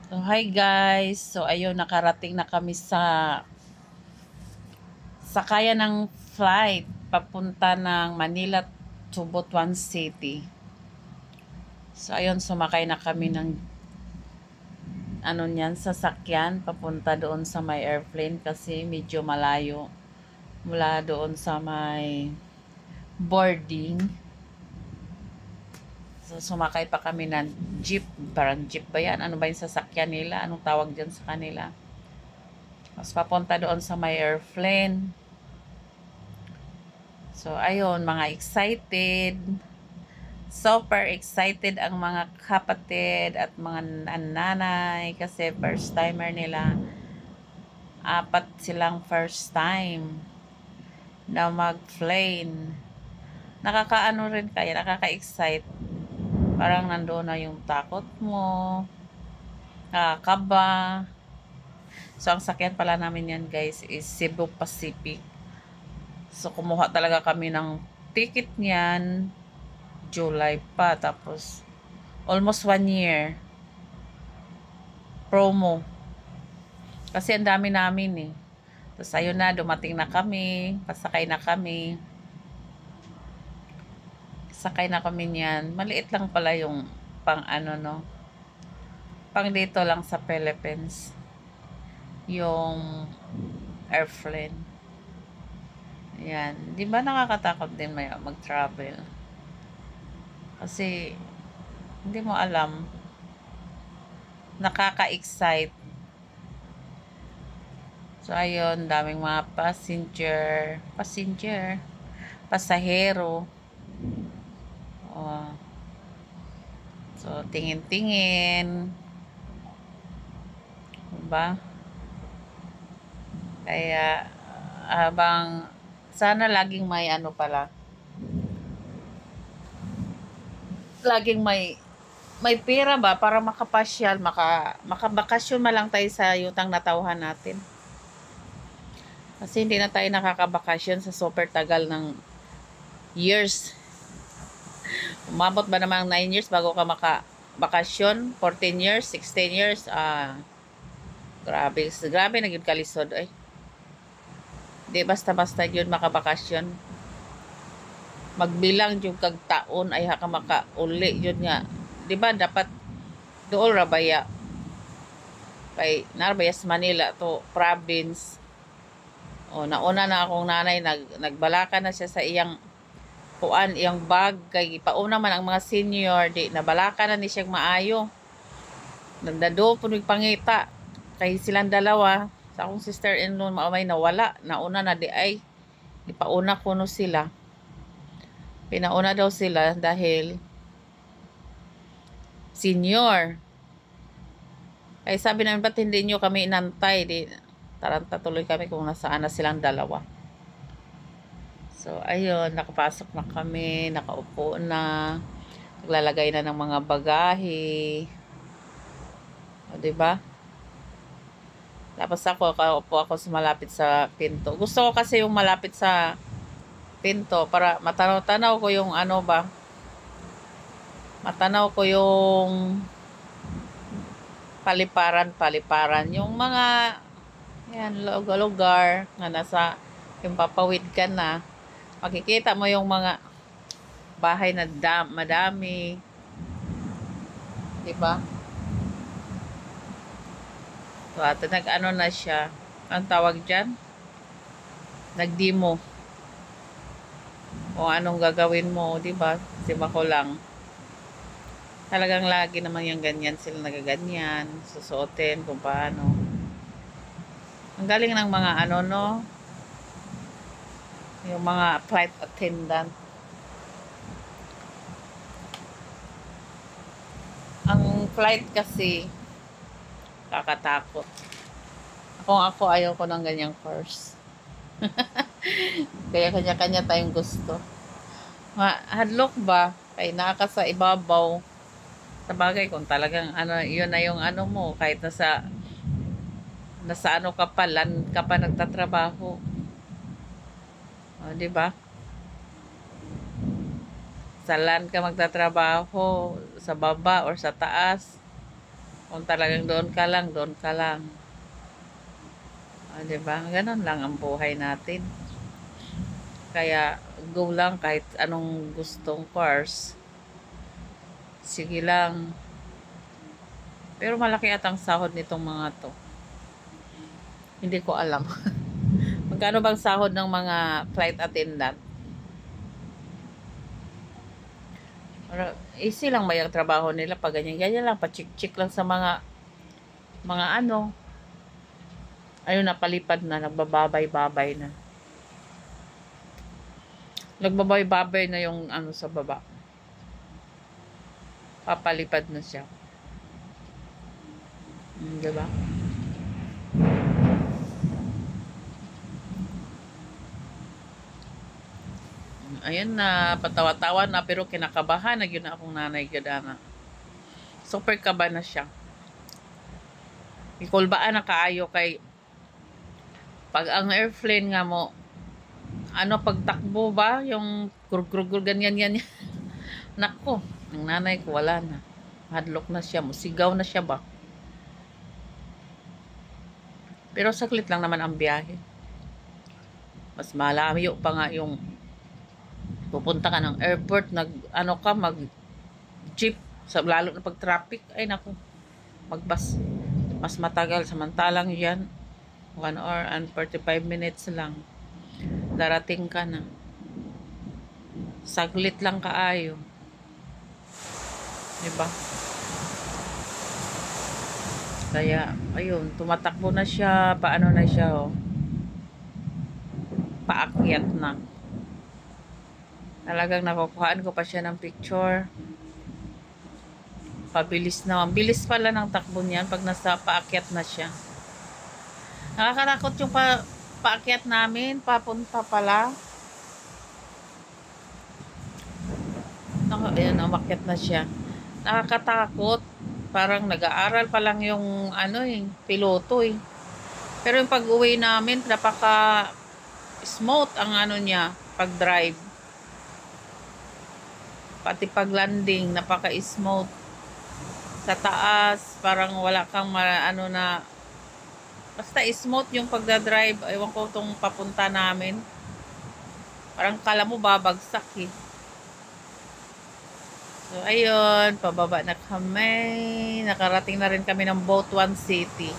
So, hi guys. So, ayun, nakarating na kami sa sakayan ng flight papunta ng Manila to Butuan City. So, ayun, sumakay na kami ng sasakyan papunta doon sa may airplane kasi medyo malayo mula doon sa may boarding. So, sumakay pa kami ng jeep. Parang jeep ba yan? Ano ba yung sasakyan nila? Anong tawag dyan sa kanila? Mas papunta doon sa may airplane. So, ayun, mga excited. Super excited ang mga kapatid at mga nanay kasi first timer nila. Apat silang first time na mag-plane. Nakakaano rin kaya, nakaka-excite. Parang nandoon na yung takot mo, nakakaba. So, ang sakyan pala namin yan guys is Cebu Pacific. So, kumuha talaga kami ng ticket niyan July pa. Tapos, almost 1 year. Promo. Kasi ang dami namin eh. Tapos, ayun na, dumating na kami. Pasakay na kami. Sakay na kami niyan. Maliit lang pala yung pang ano no. Pang dito lang sa Philippines. Yung airplane. Ayan. Di ba nakakatakot din may mag-travel? Kasi, hindi mo alam. Nakaka-excite. So, ayun. Daming mga pasahero. Oh. So, tingin-tingin. Diba? Kaya, habang sana laging may ano pala. Laging may pera ba para makapasyal, makabakasyon man lang tayo sa yutang natauhan natin. Kasi hindi na tayo nakakabakasyon sa super tagal ng years. Umabot ba namang 9 years bago ka makabakasyon? 14 years, 16 years? Grabe. Grabe naging kalisod. Ay. Di basta-basta yun makabakasyon. Magbilang yung kag taon ay haka makauli yun nga. Di ba dapat dool rabaya kay narabaya sa Manila to province. O nauna na akong nanay nagbalaka na siya sa iyang iyang bag kay pauna man ang mga senior di nabalaka na ni siyang maayo. Nandado po pangita kay silang dalawa sa akong sister-in-law maamay nawala nauna na di ay ipauna ko no sila. Pinauna daw sila dahil senior. Kaya sabi namin, ba't hindi nyo kami inantay? Taranta tuloy kami kung nasaan na silang dalawa. So, ayun, nakapasok na kami, nakaupo na, naglalagay na ng mga bagahe. O, diba? Tapos kaupo ako sa malapit sa pinto. Gusto ko kasi yung malapit sa pinto para matanaw-tanaw ko yung ano ba, matanaw ko yung paliparan, yung mga yan, lugar na nasa yung papawid ka na, makikita mo yung mga bahay na madami, diba? So, at nag-ano na siya, ang tawag dyan, nag-demo o anong gagawin mo, diba? Diba ko lang talagang lagi naman yung ganyan sila nagaganyan, susuotin kung paano. Ang galing ng mga ano no, yung mga flight attendant. Ang flight kasi kakatakot. Ako ayaw ko ng ganyang course. Kaya kanya-kanya tayong gusto. Hadlock ba? Kay naka sa ibabaw. Sabagay kung talagang ano, yun na yung ano mo, kahit nasa ano ka pa, land ka pa nagtatrabaho. O, di ba? Sa land ka magtatrabaho, sa baba or sa taas. O, Kung talagang doon ka lang, doon ka lang. Diba? Ganon lang ang buhay natin. Kaya, go lang kahit anong gustong course. Sige lang. Pero malaki atang sahod nitong mga to. Hindi ko alam. Magkano bang sahod ng mga flight attendant? Easy lang ba yung trabaho nila pag ganyan-ganyan lang, pa-chick-chick lang sa mga ano, ayun, napalipad na, nagbababay-babay na. Nagbabay-babay na yung ano sa baba. Papalipad na siya. Diba? Ayun na, patawa-tawa na, pero kinakabahan na yun na akong nanay gada. Super kaba na siya. Ikulbaan na kaayo kay pag ang airplane nga mo, ano, pagtakbo ba, yung gurgur ganyan. Nako, ang nanay ko wala na. Hadlok na siya, musigaw na siya ba. Pero saglit lang naman ang biyahe. Mas malayo pa nga yung pupunta ka ng airport, mag jeep, lalo na pag traffic, ay naku, magbus, mas matagal. Samantalang yan, 1 hour and 45 minutes lang, darating ka na. Saglit lang kaayo. Diba? Kaya, ayun, tumatakbo na siya, paano na siya, oh. Paakyat na. Talagang nakukuhaan ko pa siya ng picture. Pabilis na. Bilis pala ng takbo niyan pag nasa paakyat na siya. Nakakatakot yung paakyat namin. Papunta pala. Ayan, umakyat na siya. Nakakatakot. Parang nag-aaral pa lang yung piloto eh. Pero yung pag-uwi namin, napaka smooth ang niya, pag-drive. Pati pag-landing, napaka-smooth. Sa taas, parang wala kang basta smooth yung pagdadrive. Ewan ko itong papunta namin. Parang kala mo babagsak eh. So, ayun, pababa na kami. Nakarating na rin kami ng Butuan City.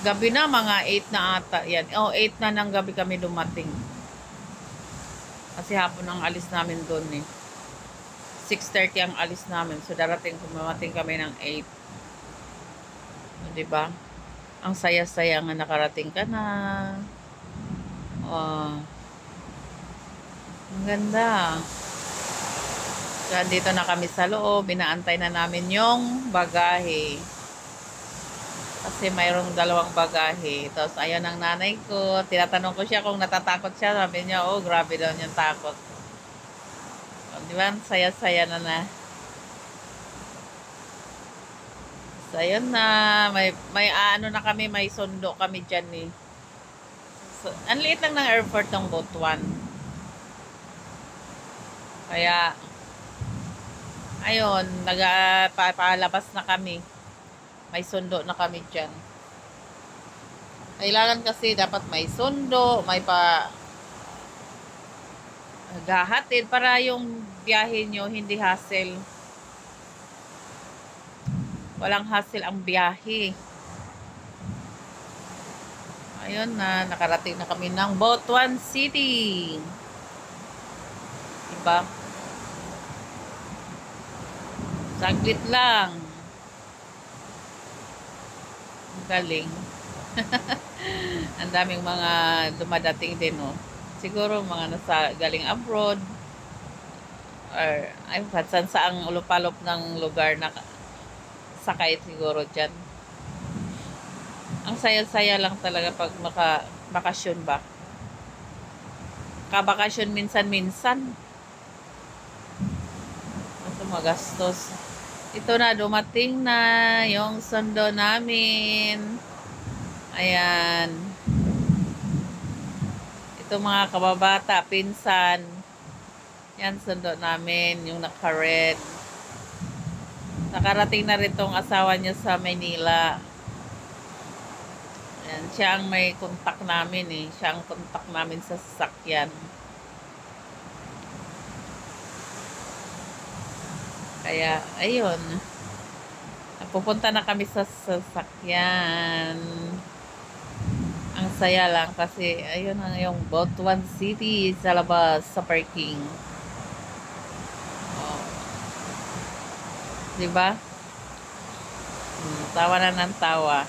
Gabi na, mga 8 na ata. Yan. 8 na ng gabi kami dumating. Kasi hapon ang alis namin doon eh. 6:30 ang alis namin. So, dumating kami ng 8. So, diba? Ang saya-saya nga nakarating ka na. Ang ganda. So, dito na kami sa loob. Inaantay na namin yung bagahe. Kasi mayroong 2 bagahe. Tapos, ayun ang nanay ko. Tinatanong ko siya kung natatakot siya. Sabi niya, grabe daw niyang takot. Diba? Saya-saya na. So, ayun na. May na kami, may sundo kami dyan eh. So, ang liit lang ng airport ng Butuan. Kaya, ayun, palabas na kami. May sundo na kami dyan. Kailangan kasi dapat may sundo, may gahatid para yung biyahe nyo hindi hassle. Walang hassle ang biyahe. Ayun na, nakarating na kami ng Butuan City. Diba? Saglit lang. Galing. Ang daming mga dumadating din, oh. Siguro mga galing abroad or saan saang ulupalop ng lugar na sakay siguro dyan. Ang saya-saya lang talaga pag bakasyon ba. Kabakasyon minsan-minsan. Ito magastos. Ito na, dumating na yung sundo namin. Ayan. Ito mga kababata, pinsan. Yan, sundo namin, yung naka-red. Nakarating na rin tong asawa niya sa Manila. Ayan, siya ang may contact namin eh. Siya ang contact namin sa sasakyan. Kaya, ayun. Pupunta na kami sa sasakyan. Ang saya lang kasi, ayun ang yung Butuan City sa labas, sa parking. Oh. Diba? Tawa na ng tawa.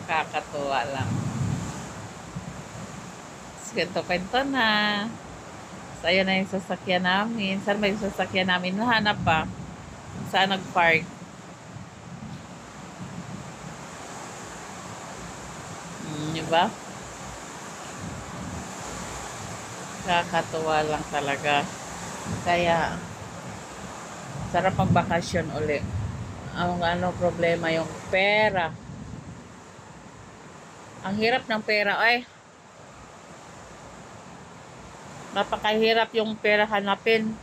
Kakatuwa lang. Kwento-kwento na. So, ayun na yung sasakyan namin. Saan ba yung sasakyan namin? Nahanap pa. Saan nag-park? Diba? Kakatuwa lang talaga. Kaya, sarap ang bakasyon uli. Ang ano problema yung pera. Ang hirap ng pera ay napakahirap yung pera hanapin.